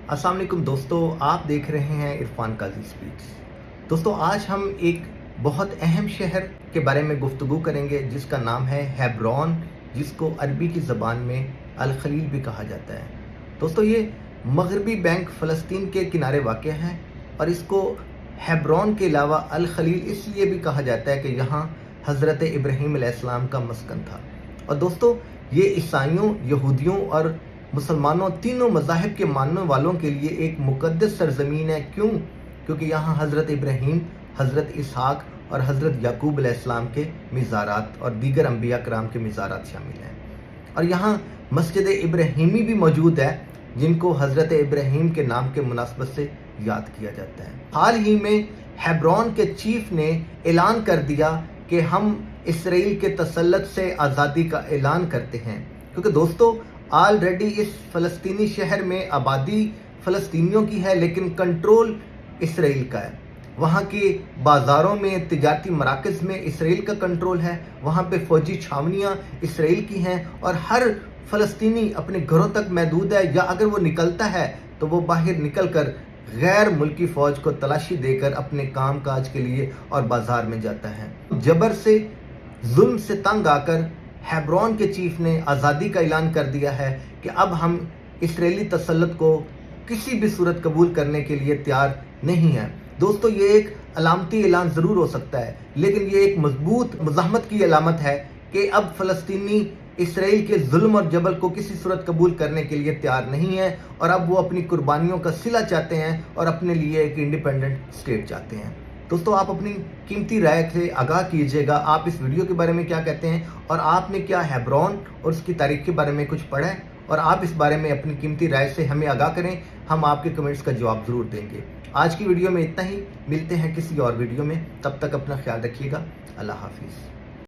अस्सलाम वालेकुम दोस्तों, आप देख रहे हैं इरफान काजी स्पीक्स। दोस्तों, आज हम एक बहुत अहम शहर के बारे में गुफ्तगू करेंगे जिसका नाम है हेब्रोन, जिसको अरबी की ज़बान में अल खलील भी कहा जाता है। दोस्तों, ये मगरबी बैंक फ़लस्तीन के किनारे वाक़ है और इसको हेब्रोन के अलावा अल खलील इसलिए भी कहा जाता है कि यहाँ हज़रत इब्राहीम अलैहिस्सलाम का मस्कन था। और दोस्तों, ये ईसाइयों, यहूदियों और मुसलमानों तीनों मज़ाहिब के मानने वालों के लिए एक मुक़द्दस सरज़मीन है। क्यों? क्योंकि यहाँ हज़रत इब्राहीम, हज़रत इसहाक़ और हज़रत याकूब अलैहिस्सलाम के मिज़ारात और दीगर अंबिया कराम के मिज़ारात शामिल हैं। और यहाँ मस्जिद इब्राहीमी भी मौजूद है, जिनको हज़रत इब्राहीम के नाम के मुनासबत से याद किया जाता है। हाल ही में हेब्रोन के चीफ ने ऐलान कर दिया कि हम इसराइल के तसल्लुत से आज़ादी का ऐलान करते हैं, क्योंकि दोस्तों ऑलरेडी इस फ़लस्तीनी शहर में आबादी फ़लस्तीनियों की है, लेकिन कंट्रोल इसराइल का है। वहाँ के बाज़ारों में, तिजारती मराकज़ में इसराइल का कंट्रोल है। वहाँ पे फ़ौजी छावनियाँ इसराइल की हैं और हर फ़लस्तीनी अपने घरों तक महदूद है, या अगर वो निकलता है तो वो बाहर निकल कर गैर मुल्की फ़ौज को तलाशी देकर अपने काम काज के लिए और बाज़ार में जाता है। जबर से, जुल्म से तंग आकर हेब्रोन के चीफ ने आज़ादी का ऐलान कर दिया है कि अब हम इसराइली तसल्लुत को किसी भी सूरत कबूल करने के लिए तैयार नहीं हैं। दोस्तों, ये एक अलामती ऐलान ज़रूर हो सकता है, लेकिन ये एक मजबूत मुज़ाहमत की अलामत है कि अब फ़लस्तीनी इसराइल के जुल्म और जबर को किसी सूरत कबूल करने के लिए तैयार नहीं है, और अब वो अपनी कुर्बानियों का सिला चाहते हैं और अपने लिए एक इंडिपेंडेंट स्टेट चाहते हैं। दोस्तों, आप अपनी कीमती राय से आगाह कीजिएगा, आप इस वीडियो के बारे में क्या कहते हैं, और आपने क्या हेब्रोन और उसकी तारीख के बारे में कुछ पढ़ा है, और आप इस बारे में अपनी कीमती राय से हमें आगाह करें। हम आपके कमेंट्स का जवाब ज़रूर देंगे। आज की वीडियो में इतना ही, मिलते हैं किसी और वीडियो में। तब तक अपना ख्याल रखिएगा। अल्लाह हाफिज़।